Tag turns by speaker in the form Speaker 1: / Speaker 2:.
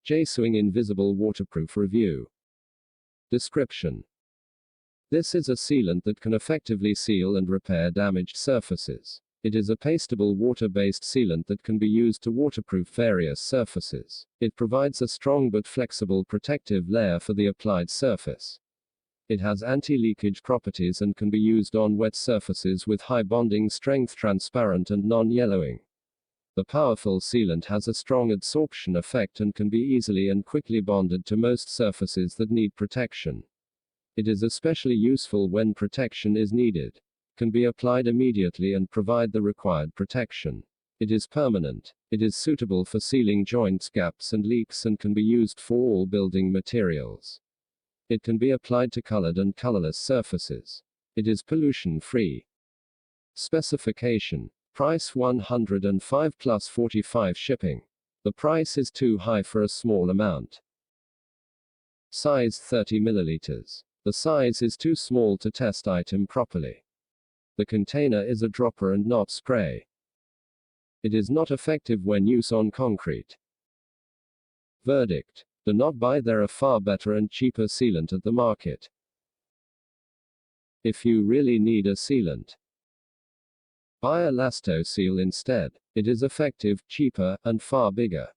Speaker 1: Jaysuing Invisible Waterproof Review. Description. This is a sealant that can effectively seal and repair damaged surfaces. It is a pasteable water-based sealant that can be used to waterproof various surfaces. It provides a strong but flexible protective layer for the applied surface. It has anti-leakage properties and can be used on wet surfaces with high bonding strength, transparent and non-yellowing. The powerful sealant has a strong adsorption effect and can be easily and quickly bonded to most surfaces that need protection. It is especially useful when protection is needed. Can be applied immediately and provide the required protection. It is permanent. It is suitable for sealing joints, gaps and leaks and can be used for all building materials. It can be applied to colored and colorless surfaces. It is pollution-free. Specification. Price $105 plus 45 shipping. The price is too high for a small amount. Size 30 milliliters. The size is too small to test item properly. The container is a dropper and not spray. It is not effective when used on concrete. Verdict. Do not buy. There are far better and cheaper sealant at the market. If you really need a sealant, buy a Lasto Seal instead. It is effective, cheaper, and far bigger.